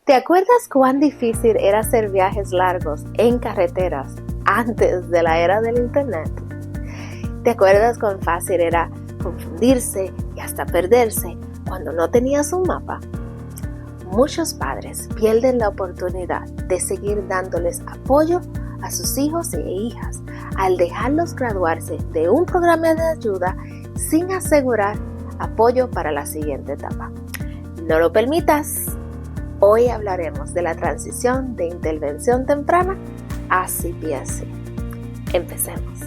¿Te acuerdas cuán difícil era hacer viajes largos en carreteras antes de la era del internet? ¿Te acuerdas cuán fácil era confundirse y hasta perderse cuando no tenías un mapa? Muchos padres pierden la oportunidad de seguir dándoles apoyo a sus hijos e hijas al dejarlos graduarse de un programa de ayuda sin asegurar apoyo para la siguiente etapa. No lo permitas. Hoy hablaremos de la transición de intervención temprana a CPSC. Empecemos.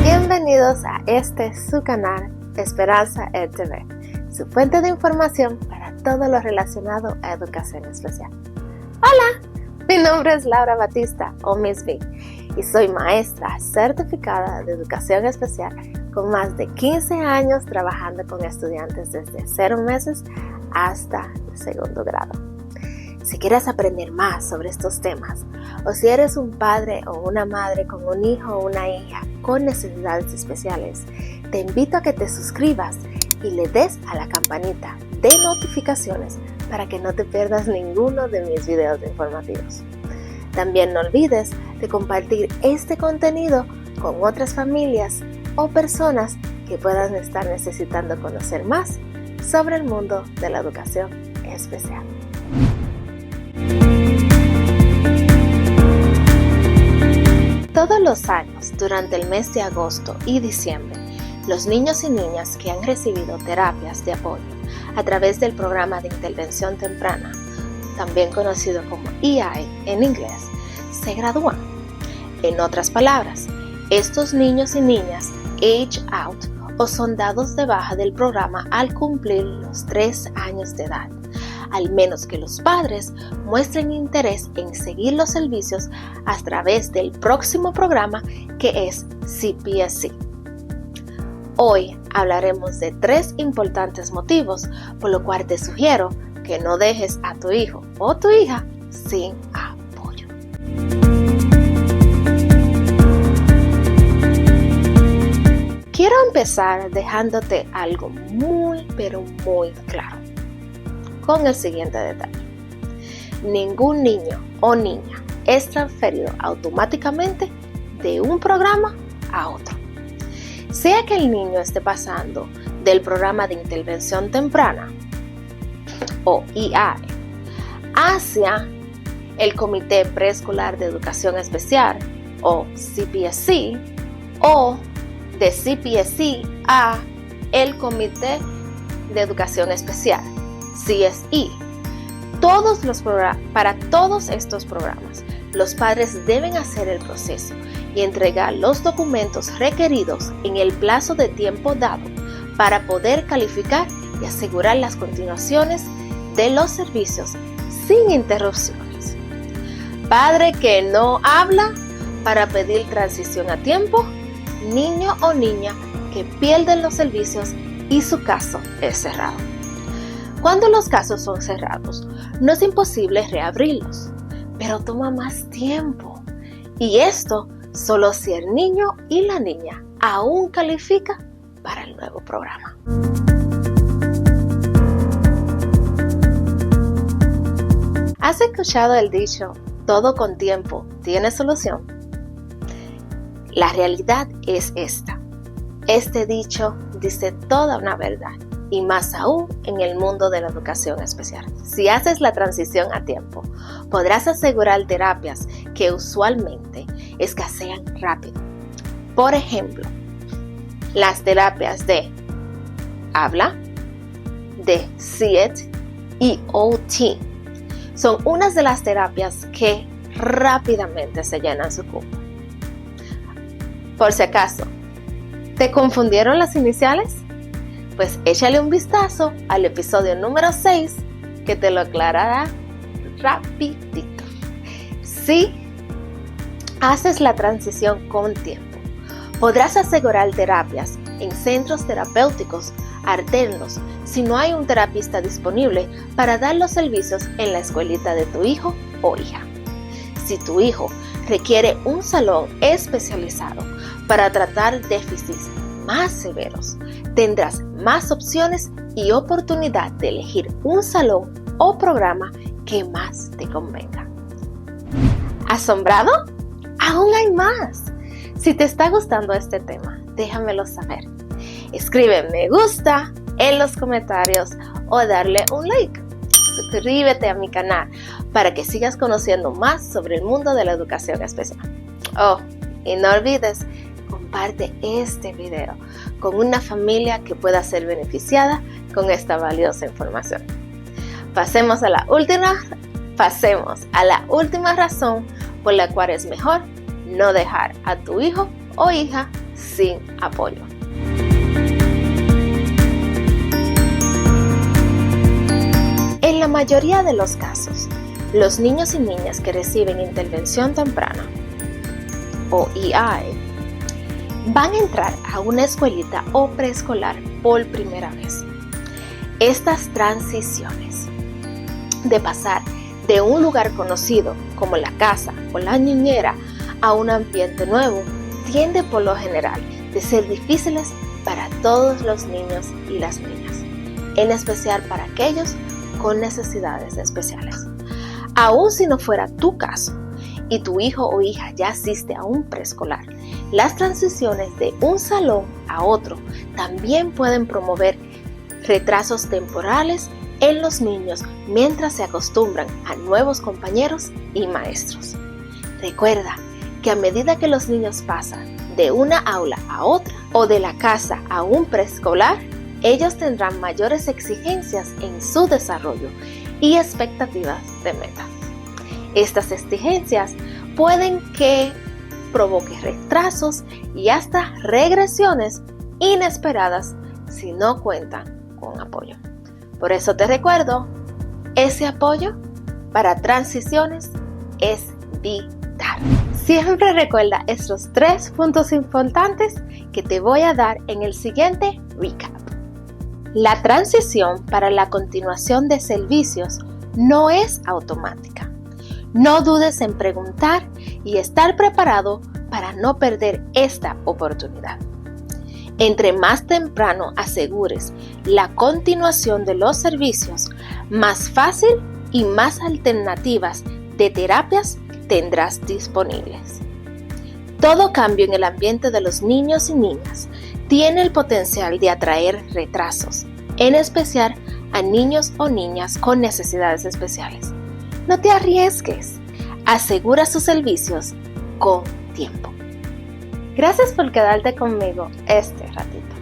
Bienvenidos a su canal Esperanza EdTV, su fuente de información para todo lo relacionado a educación especial. Hola, mi nombre es Laura Batista o Miss B y soy maestra certificada de educación especial con más de 15 años trabajando con estudiantes desde 0 meses hasta el segundo grado. Si quieres aprender más sobre estos temas o si eres un padre o una madre con un hijo o una hija con necesidades especiales, te invito a que te suscribas y le des a la campanita de notificaciones para que no te pierdas ninguno de mis videos informativos. También no olvides de compartir este contenido con otras familias o personas que puedan estar necesitando conocer más sobre el mundo de la educación especial. Todos los años, durante el mes de agosto y diciembre, los niños y niñas que han recibido terapias de apoyo a través del programa de intervención temprana, también conocido como EI en inglés, se gradúan. En otras palabras, estos niños y niñas age out o son dados de baja del programa al cumplir los 3 años de edad, al menos que los padres muestren interés en seguir los servicios a través del próximo programa que es CPSC. Hoy hablaremos de 3 importantes motivos por lo cual te sugiero que no dejes a tu hijo o tu hija sin apoyo. Quiero empezar dejándote algo muy claro con el siguiente detalle. Ningún niño o niña es transferido automáticamente de un programa a otro. Sea que el niño esté pasando del programa de intervención temprana o EI hacia el Comité Preescolar de Educación Especial o CPSC o de CPSC a el Comité de Educación Especial CSE. Para todos estos programas, los padres deben hacer el proceso y entregar los documentos requeridos en el plazo de tiempo dado para poder calificar y asegurar las continuaciones de los servicios sin interrupciones. Padre que no habla para pedir transición a tiempo, niño o niña que pierden los servicios y su caso es cerrado. Cuando los casos son cerrados, no es imposible reabrirlos, pero toma más tiempo. Y esto solo si el niño y la niña aún califica para el nuevo programa. ¿Has escuchado el dicho, todo con tiempo tiene solución? La realidad es esta. Este dicho dice toda una verdad. Y más aún en el mundo de la educación especial. Si haces la transición a tiempo, podrás asegurar terapias que usualmente escasean rápido. Por ejemplo, las terapias de habla, de SIET y OT son unas de las terapias que rápidamente se llenan su cupo. Por si acaso, ¿te confundieron las iniciales? Pues échale un vistazo al episodio número 6 que te lo aclarará rapidito. Si haces la transición con tiempo, podrás asegurar terapias en centros terapéuticos alternos si no hay un terapista disponible para dar los servicios en la escuelita de tu hijo o hija. Si tu hijo requiere un salón especializado para tratar déficits más severos. Tendrás más opciones y oportunidad de elegir un salón o programa que más te convenga. ¿Asombrado? ¡Aún hay más! Si te está gustando este tema, déjamelo saber. Escribe me gusta en los comentarios o darle un like. Suscríbete a mi canal para que sigas conociendo más sobre el mundo de la educación especial. Oh, y no olvides, comparte este video con una familia que pueda ser beneficiada con esta valiosa información. Pasemos a la última razón por la cual es mejor no dejar a tu hijo o hija sin apoyo. En la mayoría de los casos, los niños y niñas que reciben intervención temprana o IAE van a entrar a una escuelita o preescolar por primera vez. Estas transiciones de pasar de un lugar conocido como la casa o la niñera a un ambiente nuevo tiende por lo general de ser difíciles para todos los niños y las niñas, en especial para aquellos con necesidades especiales. Aun si no fuera tu caso y tu hijo o hija ya asiste a un preescolar, las transiciones de un salón a otro también pueden promover retrasos temporales en los niños mientras se acostumbran a nuevos compañeros y maestros. Recuerda que a medida que los niños pasan de una aula a otra o de la casa a un preescolar, ellos tendrán mayores exigencias en su desarrollo y expectativas de metas. Estas exigencias pueden que provoque retrasos y hasta regresiones inesperadas si no cuentan con apoyo. Por eso te recuerdo, ese apoyo para transiciones es vital. Siempre recuerda estos 3 puntos importantes que te voy a dar en el siguiente recap. La transición para la continuación de servicios no es automática. No dudes en preguntar y estar preparado para no perder esta oportunidad. Entre más temprano asegures la continuación de los servicios, más fácil y más alternativas de terapias tendrás disponibles. Todo cambio en el ambiente de los niños y niñas tiene el potencial de atraer retrasos, en especial a niños o niñas con necesidades especiales. No te arriesgues, asegura sus servicios con tiempo. Gracias por quedarte conmigo este ratito.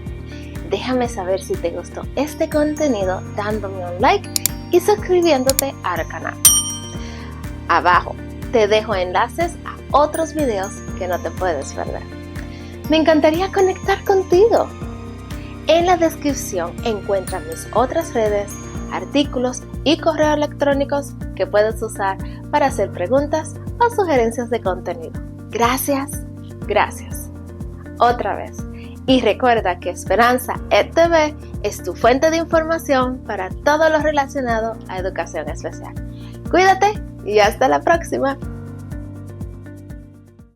Déjame saber si te gustó este contenido dándome un like y suscribiéndote al canal. Abajo te dejo enlaces a otros videos que no te puedes perder. Me encantaría conectar contigo. En la descripción encuentras mis otras redes, artículos y correos electrónicos que puedes usar para hacer preguntas o sugerencias de contenido. Gracias. Otra vez. Y recuerda que Esperanza EdTV es tu fuente de información para todo lo relacionado a educación especial. Cuídate y hasta la próxima.